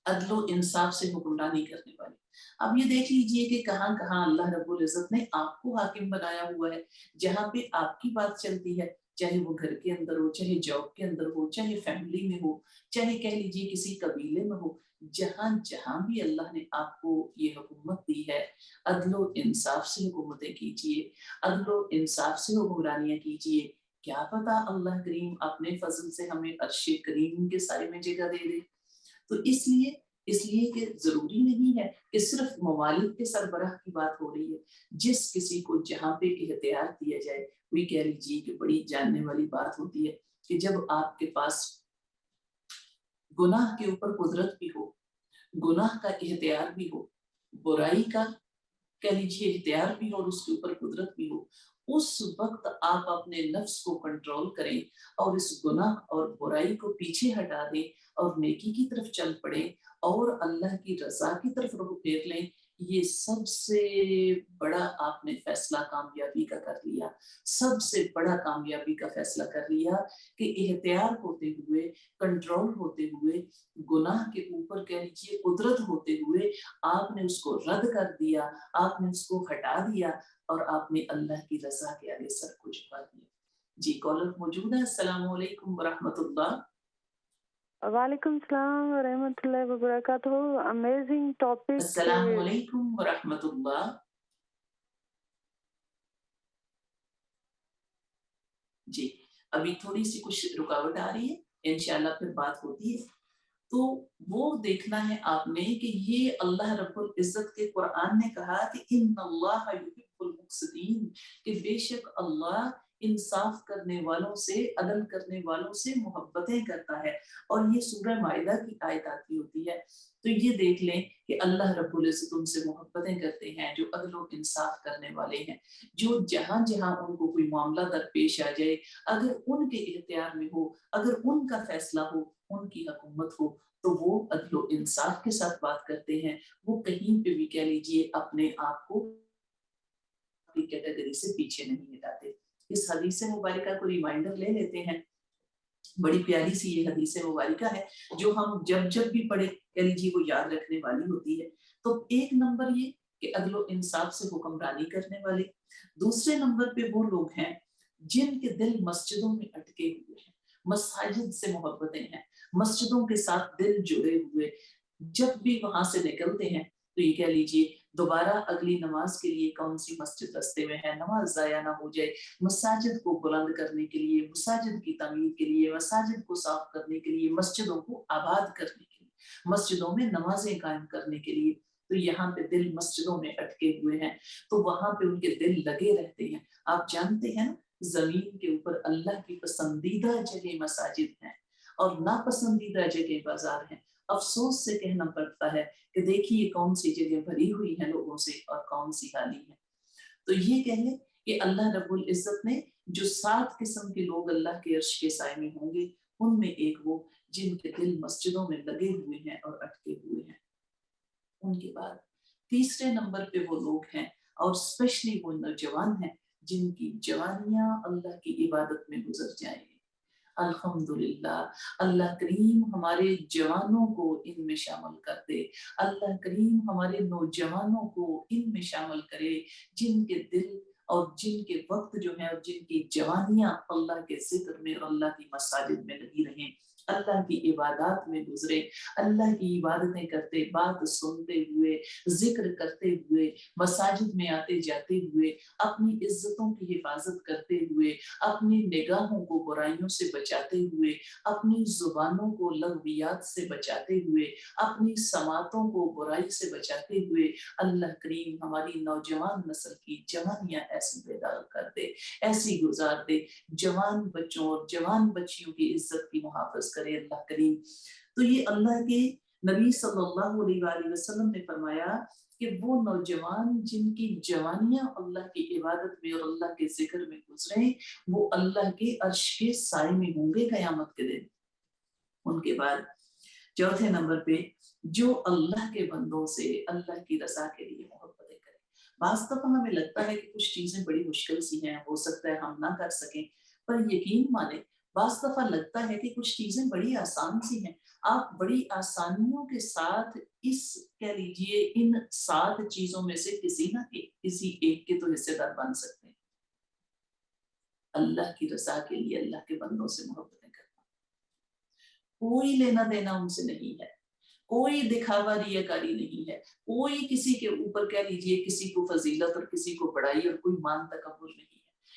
عدل و انصاف سے حکمرانی کرنے والے. اب یہ دیکھ لیجئے کہ کہاں کہاں اللہ رب العزت نے آپ کو حاکم بنایا ہوا ہے. جہاں پہ آپ کی بات چلتی ہے، چاہے وہ گھر کے اندر ہو، چاہے جاب کے اندر ہو، چاہے فیملی میں ہو، چاہے کہہ لیجئے کسی قبیلے میں ہو، جہاں جہاں بھی اللہ نے آپ کو یہ حکومت دی ہے، عدل و انصاف سے حکومتیں کیجئے، عدل و انصاف سے حکمرانیاں کیجئے. کیا پتا اللہ کریم اپنے فضل سے ہمیں عرش کریم کے سائے میں جگہ دے دے. تو اس لیے کہ ضروری نہیں ہے کہ صرف ممالک کے سربراہ کی بات ہو رہی ہے. جس کسی کو جہاں پہ اختیار دیا جائے، وہی کہہ لیجیے کہ بڑی جاننے والی بات ہوتی ہے کہ جب آپ کے پاس گناہ کے اوپر قدرت بھی ہو، گناہ کا اختیار بھی ہو، برائی کا کہہ لیجیے اختیار بھی ہو اور اس کے اوپر قدرت بھی ہو، اس وقت آپ اپنے نفس کو کنٹرول کریں اور اس گناہ اور برائی کو پیچھے ہٹا دیں اور نیکی کی طرف چل پڑیں اور اللہ کی رضا کی طرف رخ پھیر لیں. یہ سب سے بڑا آپ نے فیصلہ کامیابی کا کر لیا. سب سے بڑا کامیابی کا فیصلہ کر لیا کہ اختیار ہوتے ہوئے، کنٹرول ہوتے ہوئے، گناہ کے اوپر کہہ لیجیے قدرت ہوتے ہوئے آپ نے اس کو رد کر دیا، آپ نے اس کو ہٹا دیا اور آپ نے اللہ کی رضا کے آگے سر کو جھکا دیا. جی کالر موجود ہے. السلام علیکم ورحمۃ اللہ. وعلیکم السلام ورحمۃ اللہ وبرکاتہ. Amazing topic. السلام علیکم ورحمۃ اللہ. جی ابھی تھوڑی سی کچھ رکاوٹ آ رہی ہے، انشاءاللہ پھر بات ہوتی ہے. تو وہ دیکھنا ہے آپ نے کہ یہ اللہ رب العزت کے قرآن نے کہا کہ ان اللہ یحب المقسطین، کہ بے شک اللہ انصاف کرنے والوں سے، عدل کرنے والوں سے محبتیں کرتا ہے. اور یہ سورہ مائدہ کی آیت آتی ہوتی ہے. تو یہ دیکھ لیں کہ اللہ رب العزت ان سے محبتیں کرتے ہیں جو عدل و انصاف کرنے والے ہیں، جو جہاں جہاں ان کو کوئی معاملہ درپیش آ جائے، اگر ان کے اختیار میں ہو، اگر ان کا فیصلہ ہو، ان کی حکومت ہو، تو وہ عدل و انصاف کے ساتھ بات کرتے ہیں. وہ کہیں پہ بھی کہہ لیجئے اپنے آپ کو کیٹیگری سے پیچھے نہیں ہٹاتے. اس حدیث مبارکہ کو ریمائنڈر لے لیتے ہیں. بڑی پیاری سی یہ حدیث مبارکہ ہے جو ہم جب بھی پڑھے کہہ لیجیے وہ یاد رکھنے والی ہوتی ہے. تو ایک نمبر یہ کہ عدل و انصاف سے حکمرانی کرنے والے. دوسرے نمبر پہ وہ لوگ ہیں جن کے دل مسجدوں میں اٹکے ہوئے ہیں، مساجد سے محبتیں ہیں، مسجدوں کے ساتھ دل جڑے ہوئے. جب بھی وہاں سے نکلتے ہیں تو یہ کہہ لیجیے دوبارہ اگلی نماز کے لیے کون سی مسجد رستے میں ہے، نماز ضائع نہ ہو جائے، مساجد کو بلند کرنے کے لیے، مساجد کی تعمیر کے لیے، مساجد کو صاف کرنے کے لیے، مسجدوں کو آباد کرنے کے لیے، مسجدوں میں نمازیں قائم کرنے کے لیے. تو یہاں پہ دل مسجدوں میں اٹکے ہوئے ہیں تو وہاں پہ ان کے دل لگے رہتے ہیں. آپ جانتے ہیں نا زمین کے اوپر اللہ کی پسندیدہ جگہ مساجد ہیں اور ناپسندیدہ جگہ بازار ہیں. افسوس سے کہنا پڑتا ہے کہ دیکھیے کون سی جگہ بھری ہوئی ہے لوگوں سے اور کون سی خالی ہے. تو یہ کہہ لیں کہ اللہ رب العزت نے جو 7 قسم کے لوگ اللہ کے عرش کے سائے میں ہوں گے، ان میں ایک وہ جن کے دل مسجدوں میں لگے ہوئے ہیں اور اٹکے ہوئے ہیں. ان کے بعد تیسرے نمبر پہ وہ لوگ ہیں اور اسپیشلی وہ نوجوان ہیں جن کی جوانیاں اللہ کی عبادت میں گزر جائیں۔ الحمدللہ، اللہ کریم ہمارے جوانوں کو ان میں شامل کر دے، اللہ کریم ہمارے نوجوانوں کو ان میں شامل کرے جن کے دل اور جن کے وقت جو ہے اور جن کی جوانیاں اللہ کے ذکر میں اور اللہ کی مساجد میں لگی رہیں، اللہ کی عبادات میں گزرے، اللہ کی عبادتیں کرتے، بات سنتے ہوئے، ذکر کرتے ہوئے، مساجد میں آتے جاتے ہوئے، اپنی عزتوں کی حفاظت کرتے ہوئے، اپنی نگاہوں کو برائیوں سے بچاتے ہوئے، اپنی زبانوں کو لغویات سے بچاتے ہوئے، اپنی سماعتوں کو برائی سے بچاتے ہوئے اللہ کریم ہماری نوجوان نسل کی جوانیاں ایسی بیدار کر دے، ایسی گزار دے، جوان بچوں اور جوان بچیوں کی عزت کی محافظ کرے اللہ کریم۔ تو یہ اللہ کے نبی صلی اللہ علیہ وآلہ وسلم نے فرمایا کہ وہ نوجوان جن کی جوانیاں اللہ کی عبادت میں اور اللہ کے ذکر میں گزریں، وہ اللہ کے عرش کے سائے میں ہوں گے قیامت کے دن۔ ان کے بعد چوتھے نمبر پہ جو اللہ کے بندوں سے اللہ کی رضا کے لیے محبتیں کریں۔ بعض دفعہ ہمیں لگتا ہے کہ کچھ چیزیں بڑی مشکل سی ہیں، ہو سکتا ہے ہم نہ کر سکیں، پر یقین مانیں بعض دفعہ لگتا ہے کہ کچھ چیزیں بڑی آسان سی ہیں، آپ بڑی آسانیوں کے ساتھ اس کہہ لیجئے ان 7 چیزوں میں سے کسی ایک کے تو حصے دار بن سکتے ہیں۔ اللہ کی رضا کے لیے اللہ کے بندوں سے محبتیں کرنا، کوئی لینا دینا ان سے نہیں ہے، کوئی دکھاوا ریاکاری نہیں ہے، کوئی کسی کے اوپر کہہ لیجئے کسی کو فضیلت اور کسی کو بڑائی اور کوئی مان تکبر نہیں ہے،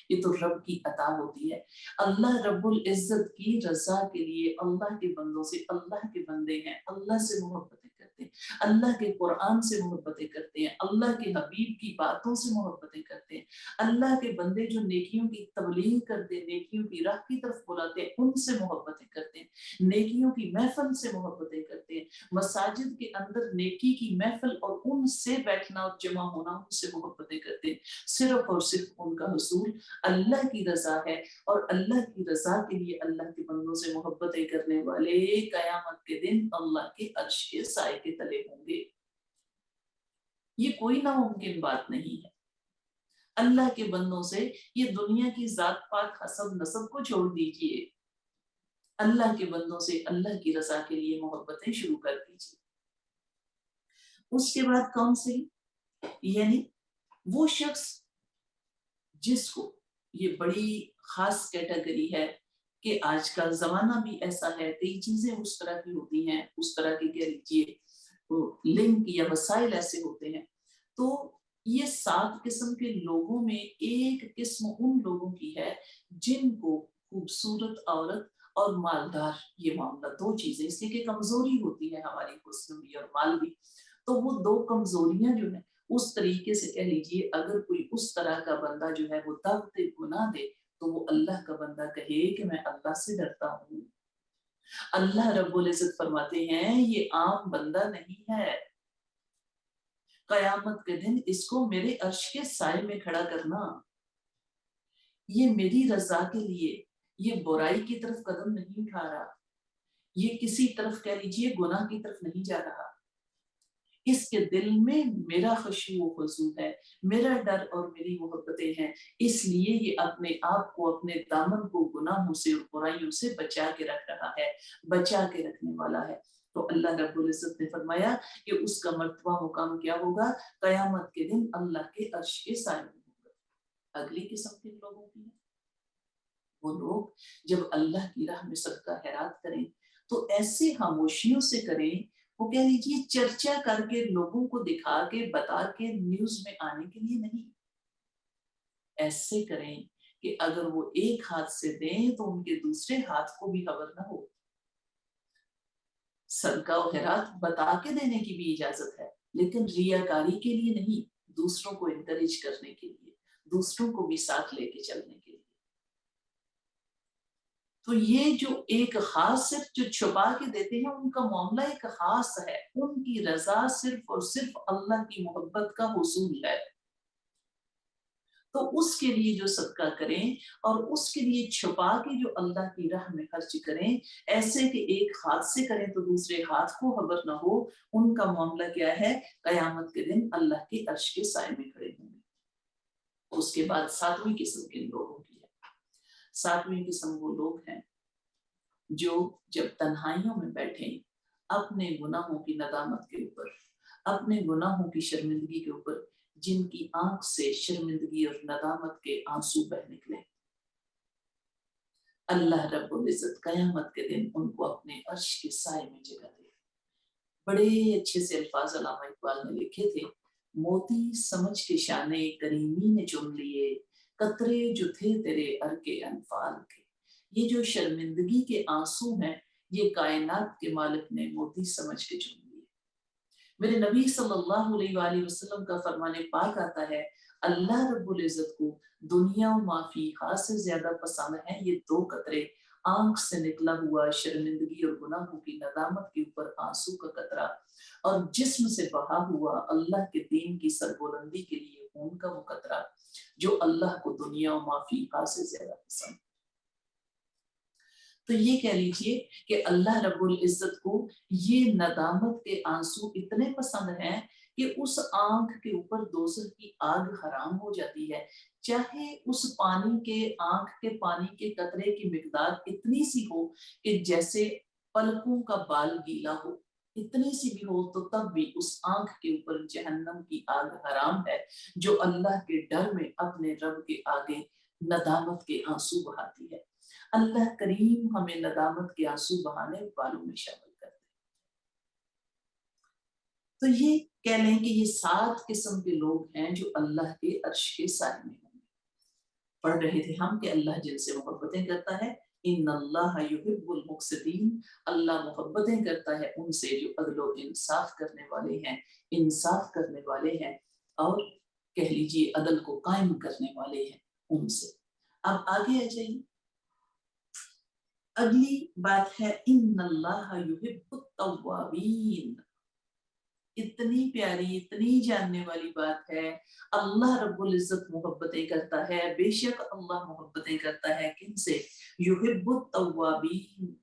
یہ تو رب کی عطا ہوتی ہے۔ اللہ رب العزت کی رضا کے لیے اللہ کے بندوں سے، اللہ کے بندے ہیں، اللہ سے محبتیں کرتے ہیں، اللہ کے قرآن سے محبتیں کرتے ہیں، اللہ کے حبیب کی باتوں سے محبتیں کرتے ہیں، اللہ کے بندے جو نیکیوں کی تبلیغ کرتے ہیں، نیکیوں کی راہ کی طرف بلاتے ہیں، ان سے محبتیں کرتے ہیں، نیکیوں کی محفل سے محبتیں کرتے ہیں، مساجد کے اندر نیکی کی محفل اور ان سے بیٹھنا اور جمع ہونا، ان سے محبتیں کرتے ہیں۔ صرف اور صرف ان کا حصول اللہ کی رضا ہے، اور اللہ کی رضا کے لیے اللہ کے بندوں سے محبتیں کرنے والے قیامت کے دن اللہ کے عرش کے سائے کے تلے ہوں گے۔ یہ کوئی ناممکن بات نہیں ہے۔ اللہ کے بندوں سے یہ دنیا کی ذات پات حسب نسب کو چھوڑ دیجئے، اللہ کے بندوں سے اللہ کی رضا کے لیے محبتیں شروع کر دیجئے۔ اس کے بعد کون سی؟ یعنی وہ شخص جس کو، یہ بڑی خاص کیٹیگری ہے کہ آج کا زمانہ بھی ایسا ہے، کئی چیزیں اس طرح کی ہوتی ہیں، اس طرح کی کہہ لیجیے لنک یا وسائل ایسے ہوتے ہیں، تو یہ 7 قسم کے لوگوں میں ایک قسم ان لوگوں کی ہے جن کو خوبصورت عورت اور مالدار، یہ معاملہ 2 چیزیں، اس لیے کہ کمزوری ہوتی ہے ہماری حسن بھی اور مال بھی، تو وہ 2 کمزوریاں جو ہیں اس طریقے سے کہہ لیجئے اگر کوئی اس طرح کا بندہ جو ہے وہ دعوت گناہ دے تو وہ اللہ کا بندہ کہے کہ میں اللہ سے ڈرتا ہوں۔ اللہ رب العزت فرماتے ہیں یہ عام بندہ نہیں ہے، قیامت کے دن اس کو میرے عرش کے سائے میں کھڑا کرنا، یہ میری رضا کے لیے، یہ برائی کی طرف قدم نہیں اٹھا رہا، یہ کسی طرف کہہ لیجئے گناہ کی طرف نہیں جا رہا، اس کے دل میں میرا خشوع و خضوع ہے، میرا ڈر اور میری محبتیں ہیں، اس لیے یہ اپنے آپ کو، اپنے دامن کو گناہوں سے اور برائیوں سے بچا کے رکھ رہا ہے، بچا کے رکھنے والا ہے۔ تو اللہ رب العزت نے فرمایا کہ اس کا مرتبہ مقام کیا ہوگا؟ قیامت کے دن اللہ کے عرش کے سائے میں ہوگا۔ اگلی قسم کے لوگوں کی ہے وہ لوگ جب اللہ کی راہ میں صدقہ خیرات کریں تو ایسے خاموشیوں سے کریں، وہ کہہ لیجیے چرچا کر کے، لوگوں کو دکھا کے، بتا کے، نیوز میں آنے کے لیے نہیں، ایسے کریں کہ اگر وہ ایک ہاتھ سے دیں تو ان کے دوسرے ہاتھ کو بھی خبر نہ ہو۔ صدقہ و خیرات بتا کے دینے کی بھی اجازت ہے، لیکن ریاکاری کے لیے نہیں، دوسروں کو انکریج کرنے کے لیے، دوسروں کو بھی ساتھ لے کے چلنے کے لیے۔ تو یہ جو ایک خاص صرف جو چھپا کے دیتے ہیں ان کا معاملہ ایک خاص ہے، ان کی رضا صرف اور صرف اللہ کی محبت کا حصول ہے، تو اس کے لیے جو صدقہ کریں اور اس کے لیے چھپا کے جو اللہ کی راہ میں خرچ کریں، ایسے کہ ایک ہاتھ سے کریں تو دوسرے ہاتھ کو خبر نہ ہو، ان کا معاملہ کیا ہے؟ قیامت کے دن اللہ کے عرش کے سائے میں کھڑے ہوں گے۔ اس کے بعد 7ویں قسم کے لوگوں کی ہے. 7ویں قسم وہ لوگ ہیں جو جب تنہائیوں میں بیٹھیں اپنے گناہوں کی ندامت کے اوپر، اپنے گناہوں کی شرمندگی کے اوپر، جن کی آنکھ سے شرمندگی اور ندامت کے آنسو بہ نکلے، اللہ رب العزت قیامت کے دن ان کو اپنے عرش کے سائے میں جگہ دے. بڑے اچھے سے الفاظ علامہ اقبال نے لکھے تھے: موتی سمجھ کے شانے کریمی نے چن لیے، قطرے جو تھے تیرے ارکے انفال کے. یہ جو شرمندگی کے آنسو ہیں یہ کائنات کے مالک نے موتی سمجھ کے چن لیے. میرے نبی صلی اللہ علیہ وآلہ وسلم کا فرمان پاک آتا ہے اللہ رب العزت کو دنیا و ما فیہا سے زیادہ پسند ہے یہ 2 قطرے آنکھ سے نکلا ہوا شرمندگی اور گناہوں کی ندامت کے اوپر آنسو کا قطرہ، اور جسم سے بہا ہوا اللہ کے دین کی سربلندی کے لیے خون کا وہ قطرہ جو اللہ کو دنیا و ما فیہا سے زیادہ پسند. تو یہ کہہ لیجئے کہ اللہ رب العزت کو یہ ندامت کے آنسو اتنے پسند ہیں کہ اس آنکھ کے اوپر دوزخ کی آگ حرام ہو جاتی ہے، چاہے اس پانی کے آنکھ کے پانی کے قطرے کی مقدار اتنی سی ہو کہ جیسے پلکوں کا بال گیلا ہو، اتنی سی بھی ہو، تو تب بھی اس آنکھ کے اوپر جہنم کی آگ حرام ہے جو اللہ کے ڈر میں اپنے رب کے آگے ندامت کے آنسو بہاتی ہے. اللہ کریم ہمیں ندامت کے آنسو بہانے والوں میں شامل کرتے ہیں. تو یہ کہہ لیں کہ یہ 7 قسم کے لوگ ہیں جو اللہ کے عرش کے سائے میں ہوں گے. پڑھ رہے تھے ہم کہ اللہ جن سے محبتیں کرتا ہے، ان اللہ یحب المقسطین، اللہ محبتیں کرتا ہے ان سے جو عدل و انصاف کرنے والے ہیں، انصاف کرنے والے ہیں، اور کہہ لیجیے عدل کو قائم کرنے والے ہیں ان سے. اب آگے آ جائیے. اگلی بات ہے ان اللہ یحب التوابین. اتنی پیاری اتنی جاننے والی بات ہے. اللہ رب العزت محبتیں کرتا ہے، بے شک اللہ محبتیں کرتا ہے کن سے؟ یحب التوابین.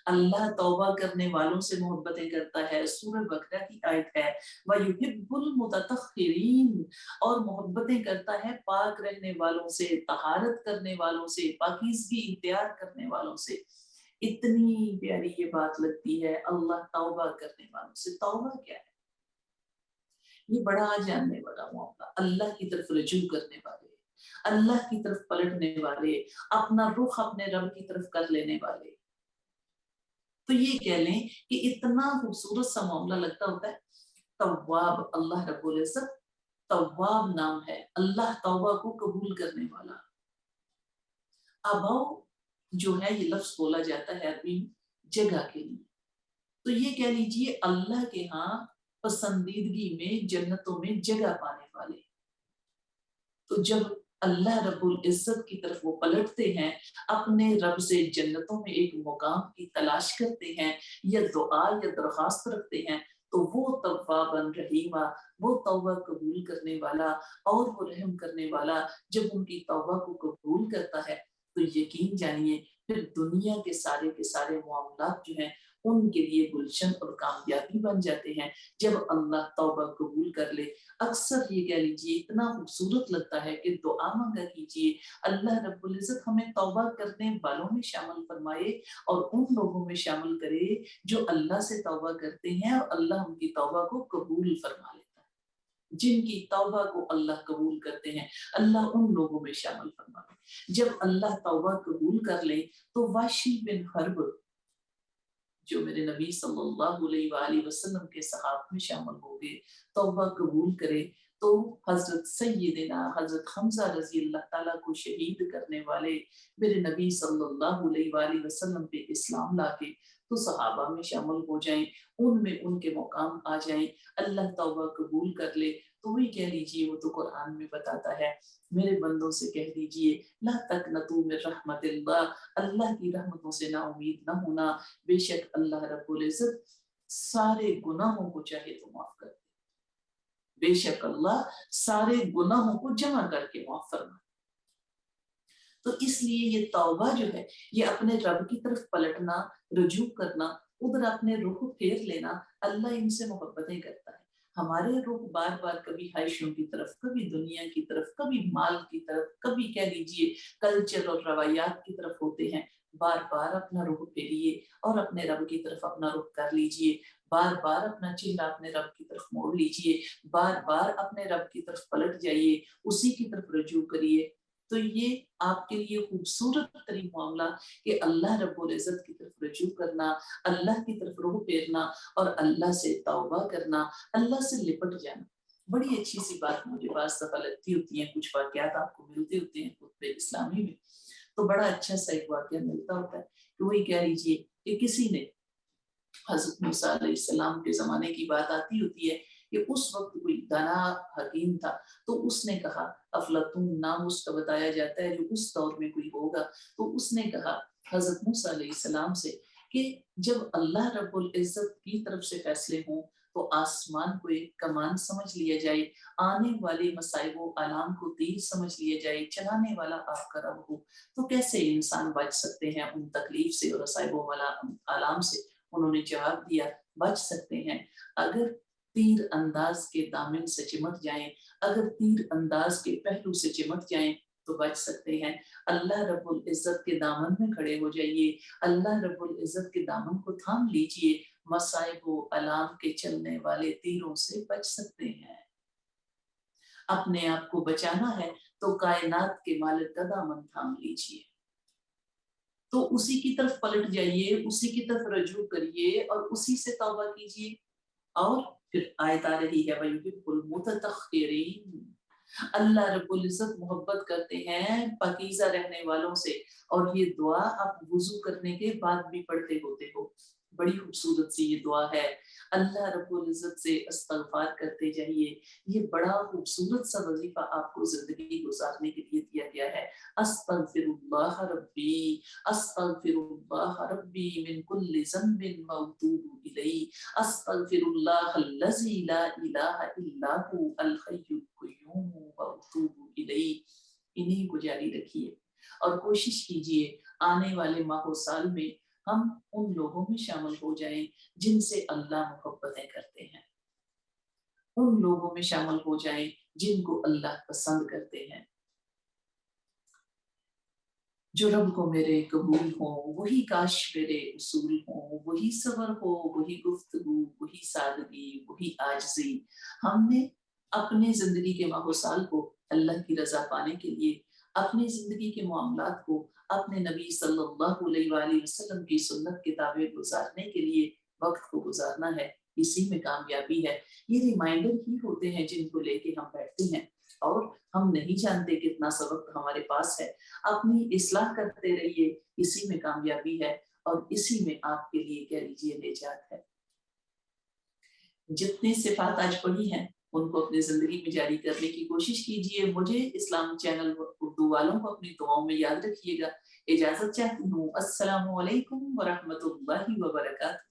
اللہ توبہ کرنے والوں سے محبتیں کرتا ہے. سورہ بقرہ کی آیت ہے وَيُحِبُّ الْمُتَطَهِّرِينَ، اور محبتیں کرتا ہے پاک رہنے والوں سے، طہارت کرنے والوں سے، پاکیزگی اختیار کرنے والوں سے. اتنی پیاری یہ بات لگتی ہے اللہ توبہ کرنے والوں سے. توبہ کیا ہے؟ یہ بڑا جاننے والا معاملہ. اللہ کی طرف رجوع کرنے والے، اللہ کی طرف پلٹنے والے، اپنا رخ اپنے رب کی طرف کر لینے والے. تو یہ کہہ لیں کہ اتنا خوبصورت سا معاملہ لگتا ہوتا ہے. تواب، اللہ رب العزت تواب نام ہے، اللہ توبہ کو قبول کرنے والا. اباؤ جو ہے یہ لفظ بولا جاتا ہے عربی جگہ کے لیے. تو یہ کہہ لیجئے اللہ کے ہاں پسندیدگی میں جنتوں میں جگہ پانے والے. تو جب اللہ رب العزت کی طرف وہ پلٹتے ہیں، اپنے رب سے جنتوں میں ایک مقام کی تلاش کرتے ہیں یا دعا یا درخواست رکھتے ہیں، تو وہ تواباً رحیمہ، وہ توبہ قبول کرنے والا اور وہ رحم کرنے والا جب ان کی توبہ کو قبول کرتا ہے تو یقین جانیے پھر دنیا کے سارے معاملات جو ہیں ان کے لیے گلشن اور کامیابی بن جاتے ہیں جب اللہ توبہ قبول کر لے. اکثر یہ کہہ لیجیے اتنا خوبصورت لگتا ہے کہ دعا مانگا کیجیے اللہ رب العزت ہمیں توبہ کرنے والوں میں شامل فرمائے اور ان لوگوں میں شامل کرے جو اللہ سے توبہ کرتے ہیں اور اللہ ان کی توبہ کو قبول فرما لیتا ہے. جن کی توبہ کو اللہ قبول کرتے ہیں اللہ ان لوگوں میں شامل فرمائے. جب اللہ توبہ قبول کر لے تو واشی بن حرب جو میرے نبی صلی اللہ علیہ وآلہ وسلم کے صحابہ میں شامل ہو گئے، توبہ قبول کرے، تو حضرت سیدنا حضرت حمزہ رضی اللہ تعالیٰ کو شہید کرنے والے میرے نبی صلی اللہ علیہ وآلہ وسلم پہ اسلام لا کے تو صحابہ میں شامل ہو جائیں، ان میں ان کے مقام آ جائیں، اللہ توبہ قبول کر لے. تو وہی کہہ لیجئے وہ تو قرآن میں بتاتا ہے میرے بندوں سے کہہ دیجئے لا تقنطوا من رحمت اللہ، اللہ کی رحمتوں سے نا امید نہ ہونا، بے شک اللہ رب العزت سارے گناہوں کو چاہے تو معاف کر دے. بے شک اللہ سارے گناہوں کو جمع کر کے معاف فرما. تو اس لیے یہ توبہ جو ہے یہ اپنے رب کی طرف پلٹنا، رجوع کرنا، ادھر اپنے رخ پھیر لینا. اللہ ان سے محبتیں کرتا ہے. ہمارے رخ بار بار کبھی خواہشوں کی طرف، کبھی دنیا کی طرف، کبھی مال کی طرف، کبھی کہہ لیجیے کلچر اور روایات کی طرف ہوتے ہیں۔ بار بار اپنا رخ پھیریے اور اپنے رب کی طرف اپنا رخ کر لیجیے، بار بار اپنا چہرہ اپنے رب کی طرف موڑ لیجیے، بار بار اپنے رب کی طرف پلٹ جائیے، اسی کی طرف رجوع کریے۔ تو یہ آپ کے لیے خوبصورت ترین معاملہ کہ اللہ رب العزت کی طرف رجوع کرنا، اللہ کی طرف رخ پھیرنا اور اللہ سے توبہ کرنا، اللہ سے لپٹ جانا۔ بڑی اچھی سی بات مجھے بعض دفعہ لگتی ہوتی ہیں، کچھ واقعات آپ کو ملتے ہوتے ہیں خطبہ اسلامی میں، تو بڑا اچھا سا ایک واقعہ ملتا ہوتا ہے کہ وہی کہہ لیجیے کہ کسی نے، حضرت موسیٰ علیہ السلام کے زمانے کی بات آتی ہوتی ہے کہ اس وقت کوئی دانا حکیم تھا، تو اس نے کہا، افلاطون نام اس کا بتایا جاتا ہے جو اس دور میں کوئی ہوگا، تو اس نے کہا حضرت موسیٰ علیہ السلام سے کہ جب اللہ رب العزت کی طرف سے فیصلے ہوں تو آسمان کو ایک کمان سمجھ لیا جائے، آنے والے مصائب و آلام کو تیر سمجھ لیا جائے، چلانے والا آپ کا رب ہو، تو کیسے انسان بچ سکتے ہیں ان تکلیف سے اور مصائب و آلام سے؟ انہوں نے جواب دیا، بچ سکتے ہیں اگر تیر انداز کے دامن سے چمٹ جائیں، اگر تیر انداز کے پہلو سے چمٹ جائیں تو بچ سکتے ہیں۔ اللہ رب العزت کے دامن میں کھڑے ہو جائیے، اللہ رب العزت کے دامن کو تھام لیجئے، مصائب و آلام کے چلنے والے تیروں سے بچ سکتے ہیں۔ اپنے آپ کو بچانا ہے تو کائنات کے مالک کا دامن تھام لیجئے، تو اسی کی طرف پلٹ جائیے، اسی کی طرف رجوع کریے اور اسی سے توبہ کیجیے۔ اور پھر آیت آ رہی ہے وَيُحِبُّ الْمُتَطَهِّرِينَ، اللہ رب العزت محبت کرتے ہیں پاکیزہ رہنے والوں سے، اور یہ دعا آپ وضو کرنے کے بعد بھی پڑھتے ہوتے ہو۔ بڑی خوبصورت سی یہ دعا ہے، اللہ رب العزت سے استغفار کرتے جائیے۔ یہ بڑا خوبصورت سا وظیفہ آپ کو زندگی گزارنے کے لیے دیا گیا ہے۔ استغفر اللہ ربی، استغفر اللہ ربی من کل ذنب واتوب الیہ، استغفر اللہ الذی لا الہ الا هو الحی القیوم واتوب الیہ۔ انہیں کو جاری رکھیے اور کوشش کیجیے آنے والے ماہ و سال میں ہم ان لوگوں میں شامل ہو جائیں جن سے اللہ محبتیں کرتے ہیں، ان لوگوں میں شامل ہو جائیں جن کو اللہ پسند کرتے ہیں۔ جو رب کو میرے قبول ہوں وہی کاش میرے اصول ہوں، وہی صبر ہو، وہی گفتگو، وہی سادگی، وہی عاجزی۔ ہم نے اپنے زندگی کے ماہ و سال کو اللہ کی رضا پانے کے لیے، اپنی زندگی کے معاملات کو اپنے نبی صلی اللہ علیہ وآلہ وسلم کی سنت کے تابع گزارنے کے لیے وقت کو گزارنا ہے، اسی میں کامیابی ہے۔ یہ ریمائنڈر ہی ہوتے ہیں جن کو لے کے ہم بیٹھتے ہیں، اور ہم نہیں جانتے کتنا سا وقت ہمارے پاس ہے۔ اپنی اصلاح کرتے رہیے، اسی میں کامیابی ہے اور اسی میں آپ کے لیے کہہ لیجیے نجات ہے۔ جتنی صفات آج پڑھی ہیں ان کو اپنی زندگی میں جاری کرنے کی کوشش کیجیے۔ مجھے اسلام چینل اردو والوں کو اپنی دعاؤں میں یاد رکھیے گا۔ اجازت چاہتی ہوں، السلام علیکم ورحمۃ اللہ وبرکاتہ۔